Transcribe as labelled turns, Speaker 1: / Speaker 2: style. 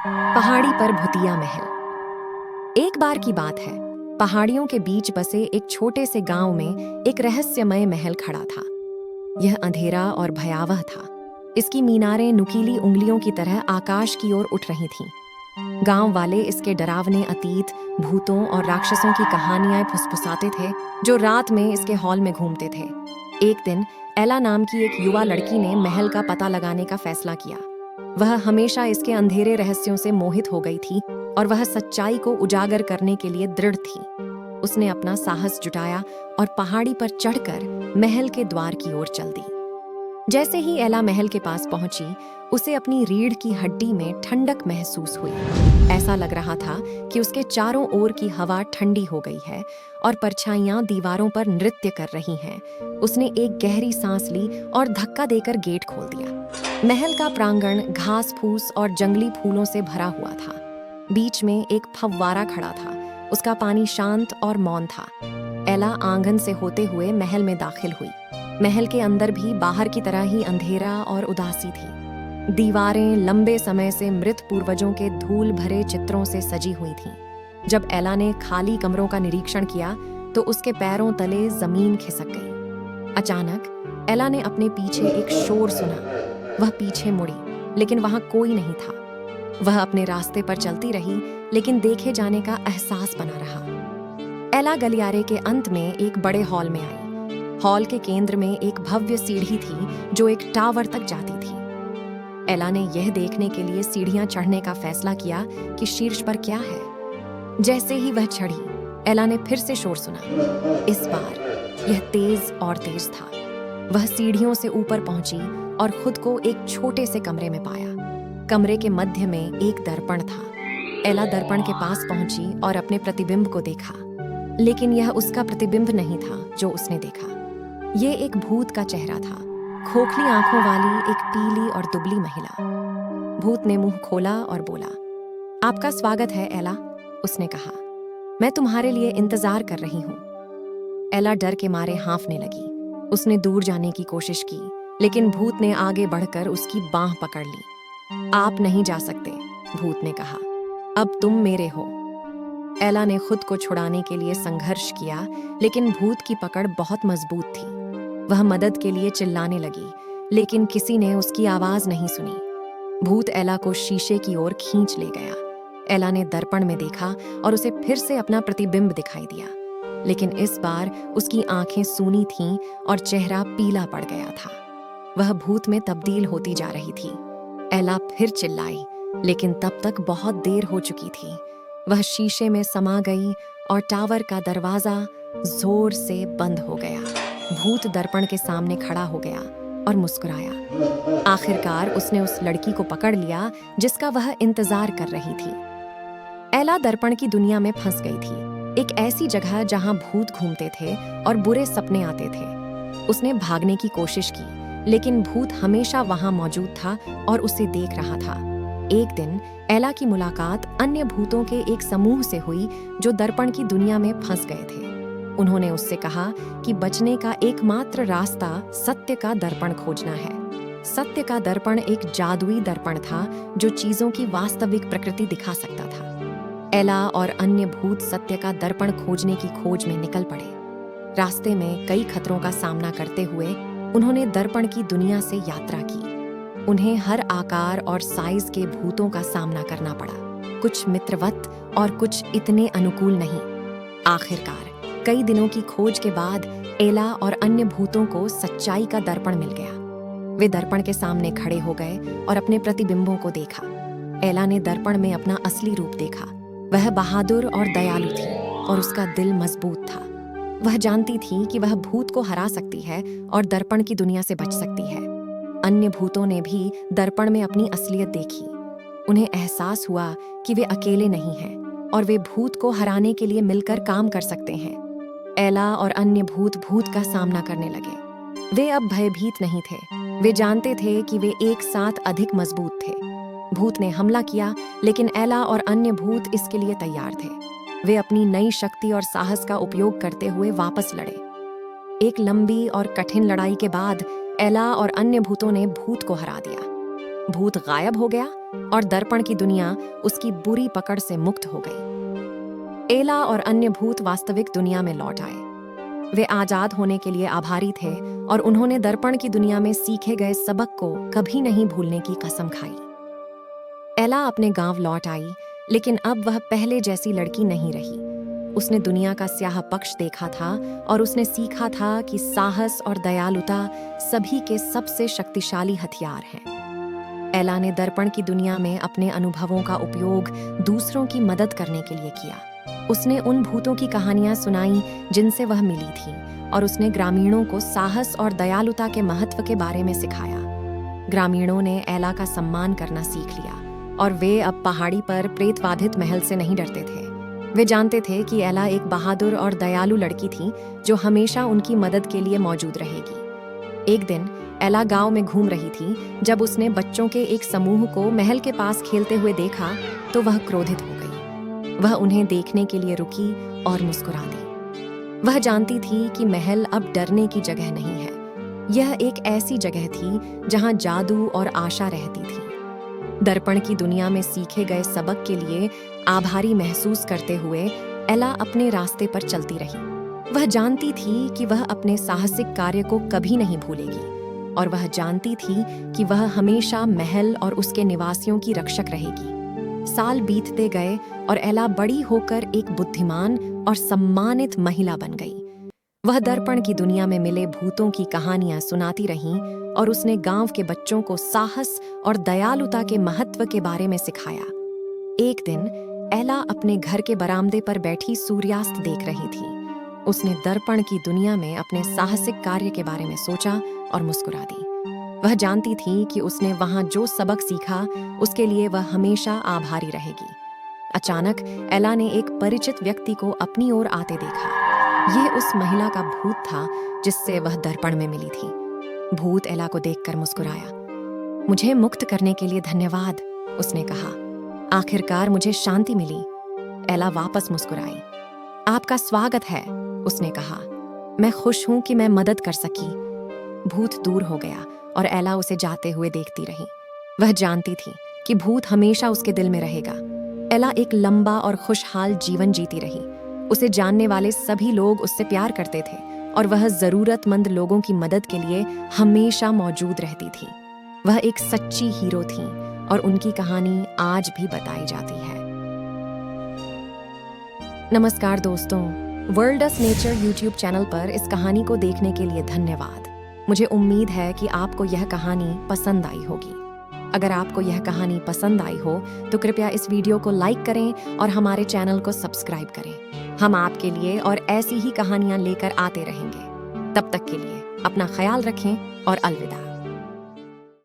Speaker 1: पहाड़ी पर भूतिया महल। एक बार की बात है, पहाड़ियों के बीच बसे एक छोटे से गांव में एक रहस्यमय महल खड़ा था। यह अंधेरा और भयावह था। इसकी मीनारें नुकीली उंगलियों की तरह आकाश की ओर उठ रही थीं। गांव वाले इसके डरावने अतीत, भूतों और राक्षसों की कहानियां फुसफुसाते थे, जो रात में इसके हॉल में घूमते थे। एक दिन एला नाम की एक युवा लड़की ने महल का पता लगाने का फैसला किया। वह हमेशा इसके अंधेरे रहस्यों से मोहित हो गई थी और वह सच्चाई को उजागर करने के लिए दृढ़ थी। उसने अपना साहस जुटाया और पहाड़ी पर चढ़कर महल के द्वार की ओर चल दी। जैसे ही एला महल के पास पहुंची, उसे अपनी रीढ़ की हड्डी में ठंडक महसूस हुई। ऐसा लग रहा था कि उसके चारों ओर की हवा ठंडी हो गई है और परछाइयां दीवारों पर नृत्य कर रही हैं। उसने एक गहरी सांस ली और धक्का देकर गेट खोल दिया। महल का प्रांगण घास फूस और जंगली फूलों से भरा हुआ था। बीच में एक फव्वारा खड़ा था। उसका पानी शांत और मौन था। एला आंगन से होते हुए महल में दाखिल हुई। महल के अंदर भी बाहर की तरह ही अंधेरा और उदासी थी। दीवारें लंबे समय से मृत पूर्वजों के धूल भरे चित्रों से सजी हुई थीं। जब एला ने खाली कमरों का निरीक्षण किया तो उसके पैरों तले जमीन खिसक गई। अचानक एला ने अपने पीछे एक शोर सुना। वह पीछे मुड़ी, लेकिन वहां कोई नहीं था। वह अपने रास्ते पर चलती रही, लेकिन देखे जाने का एहसास बना रहा। एला गलियारे के अंत में एक बड़े हॉल में आई। हॉल के केंद्र में एक भव्य सीढ़ी थी जो एक टावर तक जाती थी। एला ने यह देखने के लिए सीढ़ियां चढ़ने का फैसला किया कि शीर्ष पर क्या है। जैसे ही वह चढ़ी, एला ने फिर से शोर सुना। इस बार यह तेज और तेज था। वह सीढ़ियों से ऊपर पहुंची और खुद को एक छोटे से कमरे में पाया। कमरे के मध्य में एक दर्पण था। एला दर्पण के पास पहुंची और अपने प्रतिबिंब को देखा, लेकिन यह उसका प्रतिबिंब नहीं था जो उसने देखा। ये एक भूत का चेहरा था। खोखली आंखों वाली एक पीली और दुबली महिला। भूत ने मुंह खोला और बोला, आपका स्वागत है एला, उसने कहा। मैं तुम्हारे लिए इंतजार कर रही हूँ। एला डर के मारे हाँफने लगी। उसने दूर जाने की कोशिश की, लेकिन भूत ने आगे बढ़कर उसकी बांह पकड़ ली। आप नहीं जा सकते, भूत ने कहा। अब तुम मेरे हो। एला ने खुद को छुड़ाने के लिए संघर्ष किया, लेकिन भूत की पकड़ बहुत मजबूत थी। वह मदद के लिए चिल्लाने लगी, लेकिन किसी ने उसकी आवाज नहीं सुनी। भूत एला को शीशे की ओर खींच ले गया। एला ने दर्पण में देखा और उसे फिर से अपना प्रतिबिंब दिखाई दिया, लेकिन इस बार उसकी आंखें सूनी थीं और चेहरा पीला पड़ गया था। वह भूत में तब्दील होती जा रही थी। एला फिर चिल्लाई, लेकिन तब तक बहुत देर हो चुकी थी। वह शीशे में समा गई और टावर का दरवाजा जोर से बंद हो गया। भूत दर्पण के सामने खड़ा हो गया और मुस्कुराया। आखिरकार उसने उस लड़की को पकड़ लिया जिसका वह इंतजार कर रही थी। एला दर्पण की दुनिया में फंस गई थी, एक ऐसी जगह जहां भूत घूमते थे और बुरे सपने आते थे। उसने भागने की कोशिश की, लेकिन भूत हमेशा वहां मौजूद था और उसे देख रहा था। एक दिन एला की मुलाकात अन्य भूतों के एक समूह से हुई जो दर्पण की दुनिया में फंस गए थे। उन्होंने उससे कहा कि बचने का एकमात्र रास्ता सत्य का दर्पण खोजना है। सत्य का दर्पण एक जादुई दर्पण था जो चीजों की वास्तविक प्रकृति दिखा सकता था। एला और अन्य भूत सत्य का दर्पण खोजने की खोज में निकल पड़े। रास्ते में कई खतरों का सामना करते हुए उन्होंने दर्पण की दुनिया से यात्रा की। उन्हें हर आकार और साइज के भूतों का सामना करना पड़ा, कुछ मित्रवत और कुछ इतने अनुकूल नहीं। आखिरकार कई दिनों की खोज के बाद एला और अन्य भूतों को सच्चाई का दर्पण मिल गया। वे दर्पण के सामने खड़े हो गए और अपने प्रतिबिंबों को देखा। एला ने दर्पण में अपना असली रूप देखा। वह बहादुर और दयालु थी और उसका दिल मजबूत था। वह जानती थी कि वह भूत को हरा सकती है और दर्पण की दुनिया से बच सकती है। अन्य भूतों ने भी दर्पण में अपनी असलियत देखी। उन्हें एहसास हुआ कि वे अकेले नहीं हैं और वे भूत को हराने के लिए मिलकर काम कर सकते हैं। एला और अन्य भूत का सामना करने लगे। वे अब भयभीत नहीं थे। वे जानते थे कि वे एक साथ अधिक मजबूत थे। भूत ने हमला किया, लेकिन एला और अन्य भूत इसके लिए तैयार थे। वे अपनी नई शक्ति और साहस का उपयोग करते हुए वापस लड़े। एक लंबी और कठिन लड़ाई के बाद एला और अन्य भूतों ने भूत को हरा दिया। भूत गायब हो गया और दर्पण की दुनिया उसकी बुरी पकड़ से मुक्त हो गई। एला और अन्य भूत वास्तविक दुनिया में लौट आए। वे आजाद होने के लिए आभारी थे और उन्होंने दर्पण की दुनिया में सीखे गए सबक को कभी नहीं भूलने की कसम खाई। एला अपने गांव लौट आई, लेकिन अब वह पहले जैसी लड़की नहीं रही। उसने दुनिया का स्याह पक्ष देखा था और उसने सीखा था कि साहस और दयालुता सभी के सबसे शक्तिशाली हथियार हैं। एला ने दर्पण की दुनिया में अपने अनुभवों का उपयोग दूसरों की मदद करने के लिए किया। उसने उन भूतों की कहानियां सुनाई जिनसे वह मिली थी और उसने ग्रामीणों को साहस और दयालुता के महत्व के बारे में सिखाया। ग्रामीणों ने एला का सम्मान करना सीख लिया और वे अब पहाड़ी पर प्रेतबाधित महल से नहीं डरते थे। वे जानते थे कि एला एक बहादुर और दयालु लड़की थी जो हमेशा उनकी मदद के लिए मौजूद रहेगी। एक दिन एला गांव में घूम रही थी जब उसने बच्चों के एक समूह को महल के पास खेलते हुए देखा तो वह क्रोधित हो गई। वह उन्हें देखने के लिए रुकी और मुस्कुरा दी। वह जानती थी कि महल अब डरने की जगह नहीं है। यह एक ऐसी जगह थी जहां जादू और आशा रहती थी। दर्पण की दुनिया में सीखे गए सबक के लिए आभारी महसूस करते हुए एला अपने रास्ते पर चलती रही। वह जानती थी कि वह अपने साहसिक कार्य को कभी नहीं भूलेगी और वह जानती थी कि वह हमेशा महल और उसके निवासियों की रक्षक रहेगी। साल बीतते गए और एला बड़ी होकर एक बुद्धिमान और सम्मानित महिला बन गई। वह दर्पण की दुनिया में मिले भूतों की कहानियां सुनाती रहीं और उसने गांव के बच्चों को साहस और दयालुता के महत्व के बारे में सिखाया। एक दिन एला अपने घर के बरामदे पर बैठी सूर्यास्त देख रही थी। उसने दर्पण की दुनिया में अपने साहसिक कार्य के बारे में सोचा और मुस्कुरा दी। वह जानती थी कि उसने वहां जो सबक सीखा उसके लिए वह हमेशा आभारी रहेगी। अचानक एला ने एक परिचित व्यक्ति को अपनी ओर आते देखा। यह उस महिला का भूत था जिससे वह दर्पण में मिली थी। भूत एला को देखकर मुस्कुराया। मुझे मुक्त करने के लिए धन्यवाद, उसने कहा। आखिरकार मुझे शांति मिली। एला वापस मुस्कुराई। आपका स्वागत है, उसने कहा। मैं खुश हूं कि मैं मदद कर सकी। भूत दूर हो गया और एला उसे जाते हुए देखती रही। वह जानती थी कि भूत हमेशा उसके दिल में रहेगा। एला एक लंबा और खुशहाल जीवन जीती रही। उसे जानने वाले सभी लोग उससे प्यार करते थे और वह जरूरतमंद लोगों की मदद के लिए हमेशा मौजूद रहती थी। वह एक सच्ची हीरो थी और उनकी कहानी आज भी बताई जाती है। नमस्कार दोस्तों, वर्ल्डस नेचर यूट्यूब चैनल पर इस कहानी को देखने के लिए धन्यवाद। मुझे उम्मीद है कि आपको यह कहानी पसंद आई होगी। अगर आपको यह कहानी पसंद आई हो तो कृपया इस वीडियो को लाइक करें और हमारे चैनल को सब्सक्राइब करें। हम आपके लिए और ऐसी ही कहानियां लेकर आते रहेंगे। तब तक के लिए अपना ख्याल रखें और अलविदा।